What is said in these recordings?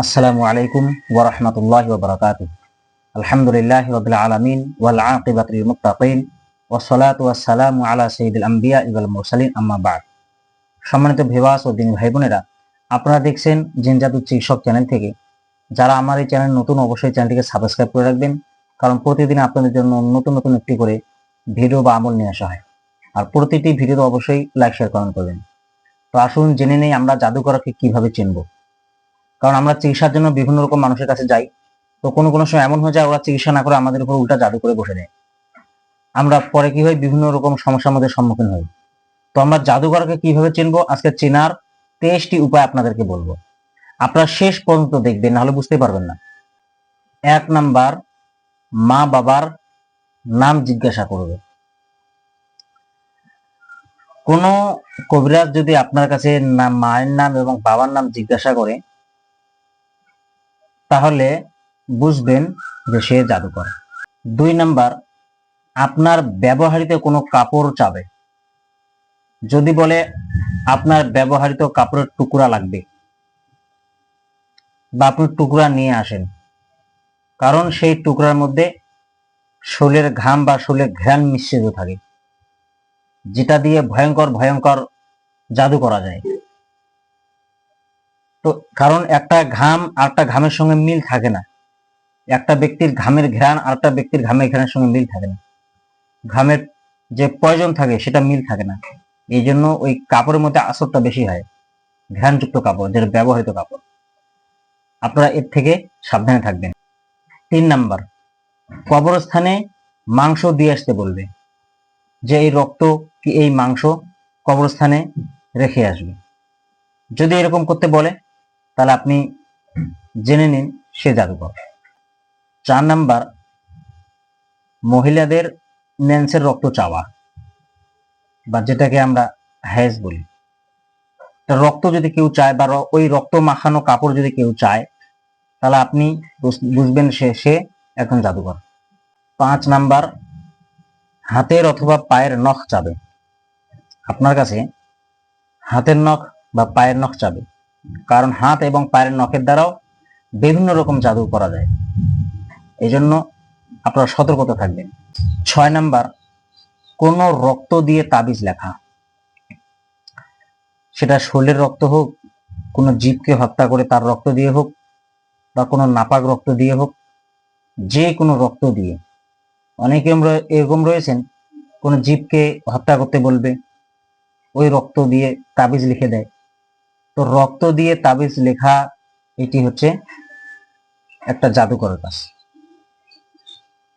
আসসালামু আলাইকুম ওয়া রাহমাতুল্লাহি ওয়া বারাকাতুহু। আলহামদুলিল্লাহি রাব্বিল আলামিন ওয়াল আকিবাতু লিল মুত্তাকিন ওয়াস সালাতু ওয়াস সালামু আলা সাইয়্যিদিল আমবিয়া ওয়াল মুরসালিন আম্মা বা'দ। সম্মানিত ভিউয়ার্স ও দিনী ভাই বোনেরা, আপনারা দেখছেন জিন জাদু চিকিৎসক চ্যানেল থেকে। যারা আমার এই চ্যানেল নতুন, অবশ্যই চ্যানেলটিকে সাবস্ক্রাইব করে রাখবেন, কারণ প্রতিদিন আপনাদের জন্য নতুন নতুন একটি করে ভিডিও বা আমল নিয়ে আসা হয়। আর প্রতিটি ভিডিও অবশ্যই লাইক শেয়ার কমেন্ট করবেন। তো আসুন জেনে নেই আমরা জাদুকরকে কিভাবে চিনব। কারণ আমরা চিকিৎসার জন্য বিভিন্ন রকম মানুষের কাছে যাই, তো কোনো কোনো সময় এমন হয়ে যায় ওরা চিকিৎসা না করে আমাদের উপর উল্টা জাদু করে বসে দেয়। আমরা পরে কি হয়, বিভিন্ন রকম সমস্যার মধ্যে সম্মুখীন হই। তো আমরা জাদুকরকে কিভাবে চিনবো, আজকে চেনার 23টি উপায় আপনাদেরকে বলবো। আপনারা শেষ পর্যন্ত দেখবেন, নাহলে বুঝতে পারবেন না। 1 নাম্বার, মা বাবার নাম জিজ্ঞাসা করবে। কোন কবিরাজ যদি আপনার কাছে মায়ের নাম এবং বাবার নাম জিজ্ঞাসা করে, তাহলে বুঝবেন যে সে জাদুকর। 2 নাম্বার, আপনার ব্যবহৃত কোনো কাপড় চাবে। যদি বলে আপনার ব্যবহৃত কাপড়ের টুকরা লাগবে বা আপনি টুকরা নিয়ে আসেন, কারণ সেই টুকরার মধ্যে শরীরের ঘাম বা শরীরের ঘ্রাণ মিশ্রিত থাকে, যেটা দিয়ে ভয়ঙ্কর ভয়ঙ্কর জাদু করা যায়। তো কারণ একটা ঘাম আরেকটা ঘামের সঙ্গে মিল থাকে না, একটা ব্যক্তির ঘামের ঘ্রাণ আরেকটা ব্যক্তির ঘামের ঘ্রাণের সঙ্গে মিল থাকে না, ঘামের যে প্রয়োজন থাকে সেটা মিল থাকে না। এই জন্য ওই কাপড়ের মধ্যে আসরটা বেশি হয়, ঘ্রাণযুক্ত কাপড়, যেটা ব্যবহৃত কাপড়। আপনারা এর থেকে সাবধানে থাকবেন। 3 নাম্বার, কবরস্থানে মাংস দিয়ে আসতে বলবে, যে এই রক্ত কি এই মাংস কবরস্থানে রেখে আসবে। যদি এরকম করতে বলে, তাহলে আপনি জেনে নিন সে জাদুকর। 4 নাম্বার, মহিলাদের মেন্সের রক্ত চাওয়া, বা যেটাকে আমরা হ্যাজ বলি। রক্ত যদি কেউ চায় বা ওই রক্ত মাখানো কাপড় যদি কেউ চায়, তাহলে আপনি বুঝবেন সে একজন জাদুকর। 5 নাম্বার, হাতের অথবা পায়ের নখ চাবে। আপনার কাছে হাতের নখ বা পায়ের নখ চাবে, কারণ হাত এবং পায়ের নখের দ্বারাও বিভিন্ন রকম জাদু করা যায়। এই জন্য আপনারা সতর্কতা থাকবেন। 6 নাম্বার, কোন রক্ত দিয়ে তাবিজ লেখা, সেটা শরীরের রক্ত হোক, কোনো জীবকে হত্যা করে তার রক্ত দিয়ে হোক, বা কোনো নাপাক রক্ত দিয়ে হোক, যে কোনো রক্ত দিয়ে। অনেকে এরকম রয়েছেন, কোন জীবকে হত্যা করতে বলবে, ওই রক্ত দিয়ে তাবিজ লিখে দেয়। তো রক্ত দিয়ে তাবিজ লেখা, এটি হচ্ছে একটা জাদুকরের কাজ।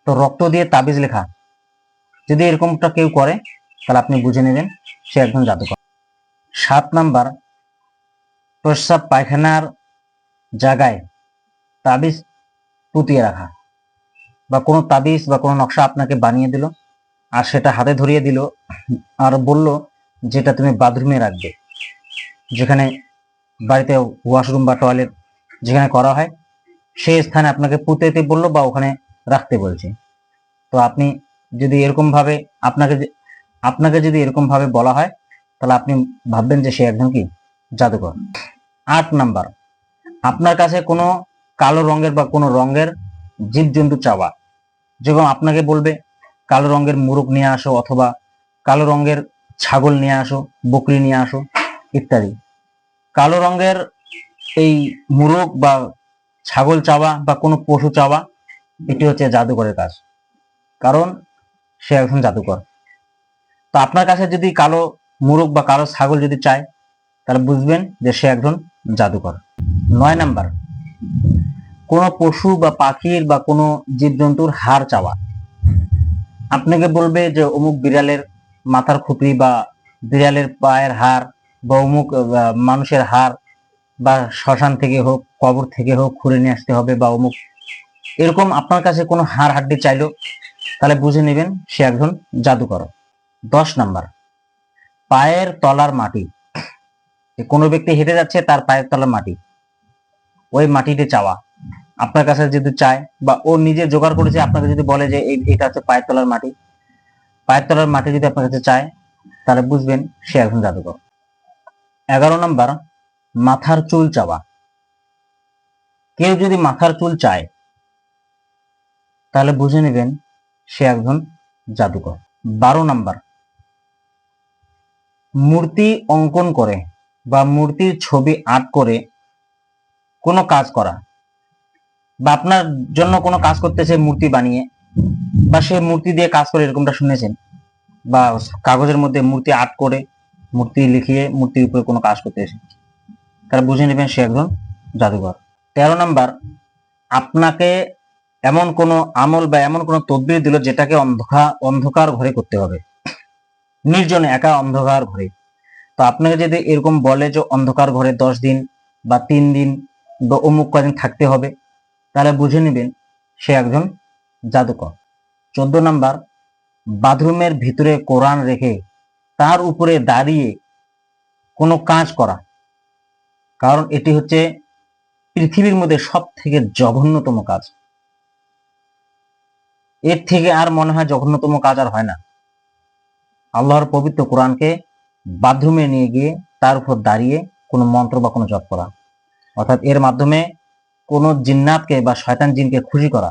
তো রক্ত দিয়ে তাবিজ লেখা যদি এরকমটা কেউ করে, তাহলে আপনি বুঝে নেবেন সে একজন জাদুকর। 7 নাম্বার, প্রস্রাব পায়খানার জায়গায় তাবিজ পুঁতিয়ে রাখা, বা কোনো তাবিজ বা কোনো নকশা আপনাকে বানিয়ে দিল আর সেটা হাতে ধরিয়ে দিল আর বলল যেটা তুমি বাথরুমে রাখবে, যেখানে বাড়িতে ওয়াশরুম বা টয়লেট যেখানে করা হয় সেই স্থানে আপনাকে পুঁতে বললো বা ওখানে রাখতে বলছে। তো আপনি যদি এরকম ভাবে আপনাকে যদি এরকম ভাবে বলা হয়, তাহলে আপনি ভাববেন যে সে একজন কি জাদুকর। 8 নাম্বার, আপনার কাছে কোনো কালো রঙের বা কোনো রঙের জীবজন্তু চাওয়া, যেরকম আপনাকে বলবে কালো রঙের মুরগ নিয়ে আসো, অথবা কালো রঙের ছাগল নিয়ে আসো, বকরি নিয়ে আসো ইত্যাদি। কালো রঙের এই মুরগ বা ছাগল চাওয়া বা কোনো পশু চাওয়া, এটি হচ্ছে জাদুকরের কাজ, কারণ সে একজন জাদুকর। তো আপনার কাছে যদি কালো মুরগ বা কালো ছাগল যদি চায়, তাহলে বুঝবেন যে সে একজন জাদুকর। 9 নাম্বার, কোনো পশু বা পাখির বা কোনো জীবজন্তুর হাড় চাওয়া। আপনাকে বলবে যে অমুক বিড়ালের মাথার খুপড়ি বা বিড়ালের পায়ের হাড় বা অমুক মানুষের হাড়, বা শ্মশান থেকে হোক, কবর থেকে হোক খুঁড়ে নিয়ে আসতে হবে, বা অমুক এরকম আপনার কাছে কোনো হাড় হাড্ডি চাইলো, তাহলে বুঝে নেবেন সে একজন জাদুকর। 10 নাম্বার, পায়ের তলার মাটি। কোনো ব্যক্তি হেঁটে যাচ্ছে, তার পায়ের তলার মাটি, ওই মাটিতে চাওয়া। আপনার কাছে যদি চায় বা ও নিজে জোগাড় করেছে, আপনাকে যদি বলে যে এটা হচ্ছে পায়ের তলার মাটি, পায়ের তলার মাটি যদি আপনার কাছে চায়, তাহলে বুঝবেন সে একজন জাদুকর। 11 নাম্বার, মাথার চুল চাওয়া। কেউ যদি মাথার চুল চায় তাহলে বুঝে নেবেন সে একজন জাদুকর। 12 নাম্বার, মূর্তি অঙ্কন করে বা মূর্তির ছবি আর্ট করে কোনো কাজ করা, বা আপনার জন্য কোনো কাজ করতেছে মূর্তি বানিয়ে, বা সে মূর্তি দিয়ে কাজ করে, এরকমটা শুনেছেন? বা কাগজের মধ্যে মূর্তি আর্ট করে, মূর্তি লিখিয়ে মূর্তির উপরে কোনো কাজ করতেছে, তারা বুঝে নেবেন সে একজন জাদুকর। 13 নাম্বার, আপনাকে এমন কোনো আমল বা এমন কোনো তদবির দিল যেটাকে অন্ধকার ঘরে করতে হবে, নির্জনে একা অন্ধকার ঘরে। তো আপনাকে যদি এরকম বলে যে অন্ধকার ঘরে 10 দিন বা 3 দিন বা অমুক কদিন থাকতে হবে, তাহলে বুঝে নেবেন সে একজন জাদুকর। 14 নাম্বার, বাথরুমের ভিতরে কোরআন রেখে তার উপরে দাঁড়িয়ে কোনো কাজ করা, কারণ এটি হচ্ছে পৃথিবীর মধ্যে সব থেকে জঘন্যতম কাজ। এর থেকে আর মনে হয় জঘন্যতম কাজ আর হয় না। আল্লাহর পবিত্র কোরআনকে বাথরুমে নিয়ে গিয়ে তার উপর দাঁড়িয়ে কোনো মন্ত্র বা কোনো জপ করা, অর্থাৎ এর মাধ্যমে কোনো জিন্নাতকে বা শয়তান জিনকে খুশি করা,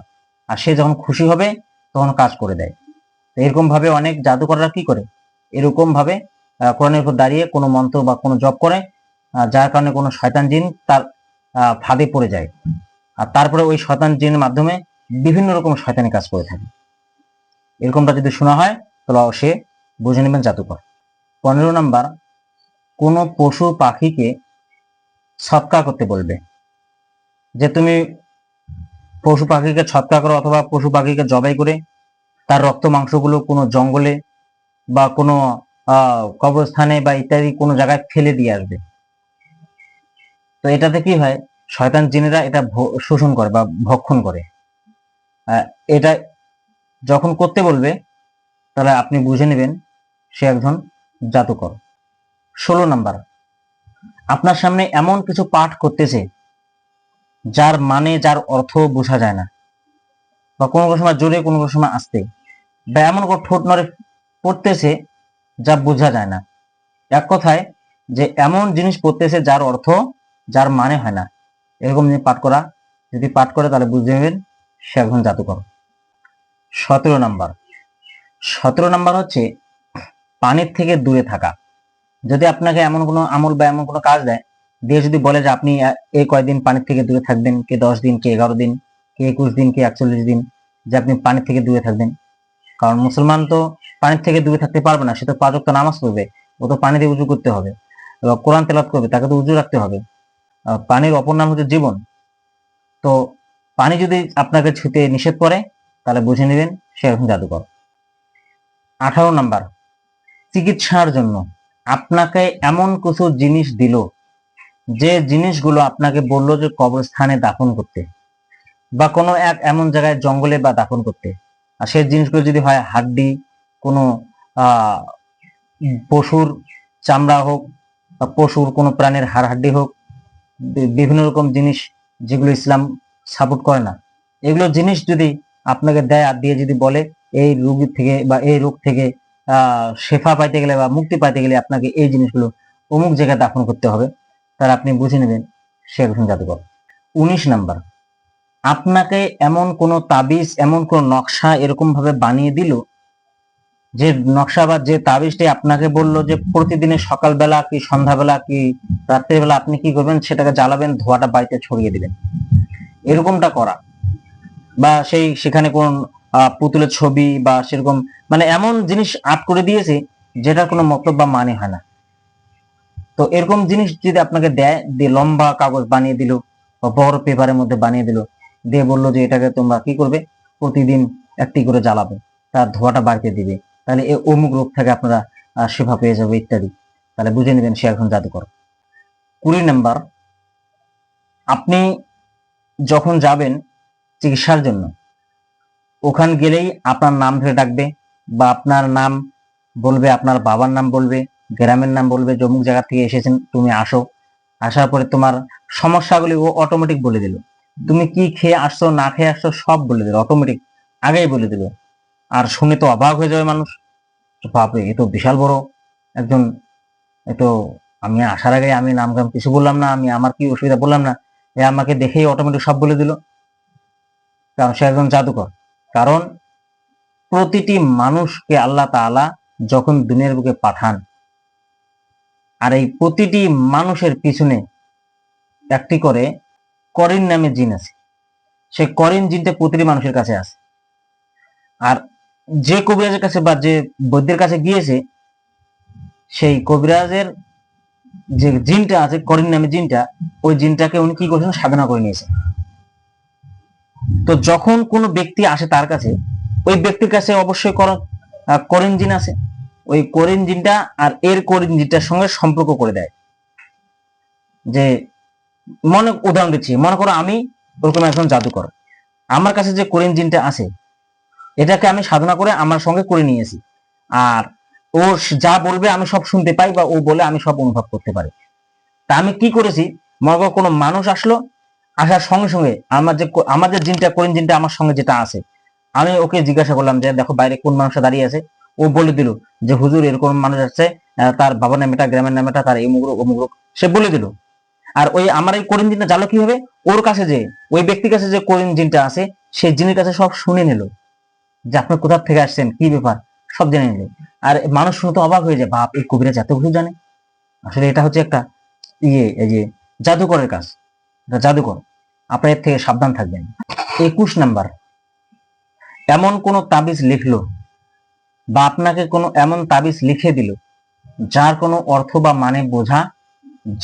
আর সে যখন খুশি হবে তখন কাজ করে দেয়। এরকম ভাবে অনেক জাদুকররা কি করে, এরকম ভাবে কোরআনের উপর দাঁড়িয়ে কোনো মন্ত্র বা কোনো জপ করে, যার কারণে কোনো শয়তান জিন তার ফাঁদে পড়ে যায়, আর তারপরে ওই শয়তান জিনের মাধ্যমে বিভিন্ন রকম শয়তানি কাজ করে থাকে। এরকমটা যদি শোনা হয় তাহলে সে বুঝে নেবেন জাদুকর। 15 নাম্বার, কোনো পশু পাখিকে সৎকার করতে বলবে, যে তুমি পশু পাখিকে সৎকার করো অথবা পশু পাখিকে জবাই করে তার রক্ত মাংসগুলো কোনো জঙ্গলে বা কোনো কবরস্থানে বা ইত্যাদি কোনো জায়গায় ফেলে দিয়ে আসবে। তো এটাতে কি হয়, শয়তান জিনেরা এটা শোষণ করে বা ভক্ষণ করে। এটা যখন করতে বলবে তাহলে আপনি বুঝে নেবেন সে একজন জাদুকর। 16 নাম্বার, আপনার সামনে এমন কিছু পাঠ করতেছে যার মানে যার অর্থ বোঝা যায় না, বা কোনো কোনো সময় জোরে কোনো কোনো সময় আস্তে, বা এমন কোনো ঠোঁট নড়ে পড়তেছে যা বোঝা যায় না। এক কথায় যে এমন জিনিস পড়তেছে যার অর্থ যার মানে হয় না, এরকম যদি পাঠ করে তাহলে বুঝে নেবেন সে একজন জাদুকর। 17 নাম্বার, 17 নাম্বার হচ্ছে পানির থেকে দূরে থাকা। যদি আপনাকে এমন কোনো আমল বা এমন কোনো কাজ দেয়, দিয়ে যদি বলে যে আপনি এই কয়দিন পানির থেকে দূরে থাকবেন, কে 10 দিন, কে 11 দিন, কে 21 দিন, কে 41 দিন, যে আপনি পানির থেকে দূরে থাকবেন। কারণ মুসলমান তো পানির থেকে দূরে থাকতে পারবে না, সে তো 5 ওয়াক্ত নামাজ পড়বে, ও তো পানি দিয়ে উজু করতে হবে, এবার কোরআন তেলাওয়াত করবে, তাকে তো উজু রাখতে হবে। পানির অপর নাম হচ্ছে জীবন। তো পানি যদি আপনাকে ছুঁতে নিষেধ করে তাহলে বুঝে নেবেন সে এখন জাদুকর। 18 নাম্বার, চিকিৎসার জন্য আপনাকে এমন কিছু জিনিস দিল, যে জিনিসগুলো আপনাকে বললো যে কবরস্থানে দাফন করতে বা কোনো এক এমন জায়গায় জঙ্গলে বা দাফন করতে, আর সেই জিনিসগুলো যদি হয় হাড্ডি, কোনো আহ পশুর চামড়া হোক বা পশুর কোনো প্রাণের হাড় হাড্ডি হোক, বিভিন্ন রকম জিনিস যেগুলো ইসলাম সাপোর্ট করে না, এগুলো জিনিস যদি আপনাকে দেয় আর দিয়ে যদি বলে এই রোগী থেকে বা এই রোগ থেকে শেফা পাইতে গেলে বা মুক্তি পাইতে গেলে আপনাকে এই জিনিসগুলো অমুক জায়গায় দাফন করতে হবে, তাহলে আপনি বুঝে নেবেন সে একজন জাদুকর। 19 নাম্বার, আপনাকে এমন কোন তাবিজ, এমন কোন নকশা এরকম ভাবে বানিয়ে দিল, যে নকশা বা যে তাবিজটি আপনাকে বললো যে প্রতিদিনের সকালবেলা কি সন্ধ্যাবেলা কি রাত্রিবেলা আপনি কি করবেন, সেটাকে জ্বালাবেন, ধোঁয়াটা বাড়িতে ছড়িয়ে দিবেন, এরকমটা করা, বা সেখানে কোন পুতুলের ছবি বা সেরকম মানে এমন জিনিস আর্ট করে দিয়েছে যেটার কোনো মতলব বা মানে হয় না। তো এরকম জিনিস যদি আপনাকে দেয়, দিয়ে লম্বা কাগজ বানিয়ে দিল বা বড় পেপারের মধ্যে বানিয়ে দিল, দিয়ে বললো যে এটাকে তোমরা কি করবে, প্রতিদিন একটি করে জ্বালাবে, তার ধোঁয়াটা বাড়িতে দিবে, তাহলে এই অমুক রোগ থেকে আপনারা সেবা পেয়ে যাবে ইত্যাদি, তাহলে বুঝে নেবেন সে এখন জাদুকর। 20 নাম্বার, আপনি যখন যাবেন চিকিৎসার জন্য, ওখানে গেলেই আপনার নাম ধরে ডাকবে, বা আপনার নাম বলবে, আপনার বাবার নাম বলবে, গ্রামের নাম বলবে, যে অমুক জায়গা থেকে এসেছেন, তুমি আসো। আসার পরে তোমার সমস্যাগুলি ও অটোমেটিক বলে দিল, তুমি কি খেয়ে আসছো না খেয়ে আসছো সব বলে দিল, অটোমেটিক আগেই বলে দিল। আর শুনে তো অবাক হয়ে যাবে মানুষ, বাপরে এ তো বিশাল বড় একজন, এ তো আমি আসার আগে আমি নাম গাম কিছু বললাম না, আমি আমার কি অসুবিধা বললাম না, এ আমাকে দেখেই অটোমেটিক সব বলে দিল, কারণ সে একজন জাদুকর। কারণ প্রতিটি মানুষকে আল্লাহ তাআলা যখন দুনিয়ার বুকে পাঠান, আর এই প্রতিটি মানুষের পিছনে একটি করে করিন নামে জিন আছে। সেই করিন জিনটা প্রতিটি মানুষের কাছে আছে। আর যে কবিরাজের কাছে বা যে বৈদ্যের কাছে গিয়েছে, সেই কবিরাজের যে জিনটা আছে, করিন নামে জিনটা, ওই জিনটাকে উনি কি করছেন, সাধনা করে নিয়েছে। তো যখন কোনো ব্যক্তি আসে তার কাছে, ওই ব্যক্তির কাছে অবশ্যই করিন জিন আছে। ওই করিন জিনটা আর এর করিন জিনটার সঙ্গে সম্পর্ক করে দেয়। যে উদাহরণ দিচ্ছি, মনে করো আমি ওরকম একজন জাদুকর, আমার কাছে যে করিন জিনটা আছে এটাকে আমি সাধনা করে আমার সঙ্গে করে নিয়েছি, আর ও যা বলবে আমি সব শুনতে পাই, বা ও বলে আমি সব অনুভব করতে পারি। তা আমি কি করেছি, মনে করো কোনো মানুষ আসলো, আসার সঙ্গে সঙ্গে আমার যে জিনটা, করিন জিনটা আমার সঙ্গে যেটা আছে, আমি ওকে জিজ্ঞাসা করলাম যে দেখো বাইরে কোন মানুষটা দাঁড়িয়ে আছে। ও বলে দিল যে হুজুর এরকম মানুষ আছে, তার বাবার নাম এটা, গ্রামের নাম এটা, তার এই মুগরুক ও মুগরুক, সে বলে দিল। আর ওই আমার এই করিন জিনটা জানলো কিভাবে, ওর কাছে যে ওই ব্যক্তির কাছে যে করিন জিনটা আছে, সেই জিনের কাছে সব শুনে নিল যে আপনি কোথা থেকে আসছেন, কি ব্যাপার, সব জেনে নিল। আর মানুষ শুনে তো অবাক হয়ে যায়, বাপ এই কবিরাজ এত কিছু জানে। আসলে এটা হচ্ছে একটা এই যে জাদুকরের কাজ, জাদুকর। আপনার এর থেকে সাবধান থাকবেন। 21 নাম্বার, এমন কোন তাবিজ লিখলো বা আপনাকে কোনো এমন তাবিজ লিখে দিল যার কোনো অর্থ বা মানে বোঝা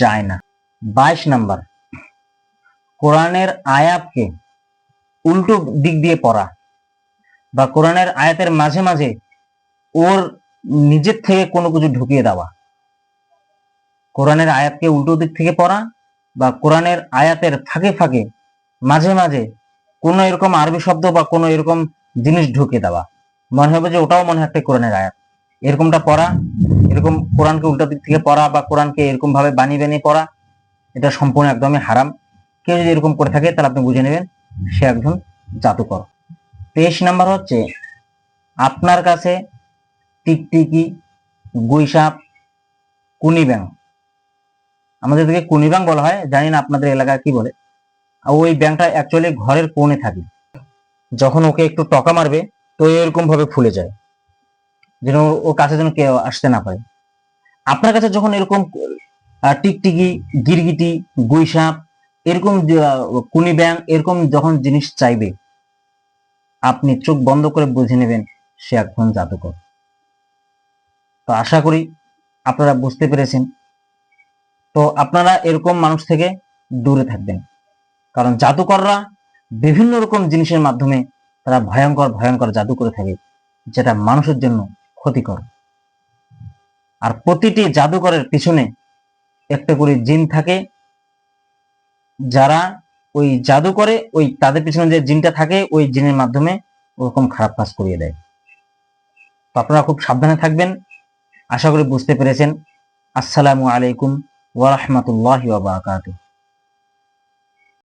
যায় না। 22 নাম্বার, কোরআনের আয়াতকে উল্টো দিক দিয়ে পড়া, বা কোরআনের আয়াতের মাঝে মাঝে ওর নিজের থেকে কোনো কিছু ঢুকিয়ে দেওয়া। কোরআনের আয়াতকে উল্টো দিক থেকে পড়া, বা কোরআনের আয়াতের ফাঁকে ফাঁকে মাঝে মাঝে কোনো এরকম আরবি শব্দ বা কোনো এরকম জিনিস ঢুকিয়ে দেওয়া, মনে হবে যে ওটাও মনে হয় একটা কোরআনের আয়াত, এরকমটা পড়া। এরকম কোরআনকে উল্টো দিক থেকে পড়া বা কোরআনকে এরকম ভাবে বানিয়ে বানিয়ে পড়া, এটা সম্পূর্ণ একদমই হারাম। কেউ যদি এরকম করে থাকে তাহলে আপনি বুঝে নেবেন সে একজন জাদুকর। 23 নাম্বার হচ্ছে, আপনার কাছে টিকটিকি, গুইসাপ, কুনি ব্যাং, আমাদের দিকে কুনি ব্যাং বলা হয়, জানি না আপনাদের এলাকায় কি বলে। ওই ব্যাংটা অ্যাকচুয়ালি ঘরের কোণে থাকে, যখন ওকে একটু টকা মারবে তো এরকম ভাবে ফুলে যায়, যেন ওর কাছে যেন কেউ আসতে না পারে। আপনার কাছে যখন এরকম টিকটিকি, গিরগিটি, গুইসাপ, এরকম কুনি ব্যাং এরকম যখন জিনিস চাইবে, আপনি চোখ বন্ধ করে বুঝে নেবেন সে একজন জাদুকর। তো আশা করি আপনারা বুঝতে পেরেছেন। তো আপনারা এরকম মানুষ থেকে দূরে থাকবেন, কারণ জাদুকররা বিভিন্ন রকম জিনিসের মাধ্যমে তারা ভয়ঙ্কর ভয়ঙ্কর জাদু করে থাকে, যেটা মানুষের জন্য ক্ষতিকর। আর প্রতিটি জাদুকরের পিছনে একটা করে জিন থাকে, যারা ওই জাদু করে, ওই তাদের পিছনে যে জিনটা থাকে ওই জিনের মাধ্যমে ওরকম খারাপ কাজ করিয়ে দেয়। তো আপনারা খুব সাবধানে থাকবেন। আশা করি বুঝতে পেরেছেন। আসসালামু আলাইকুম ওয়া রাহমাতুল্লাহি ওয়া বারাকাতুহু।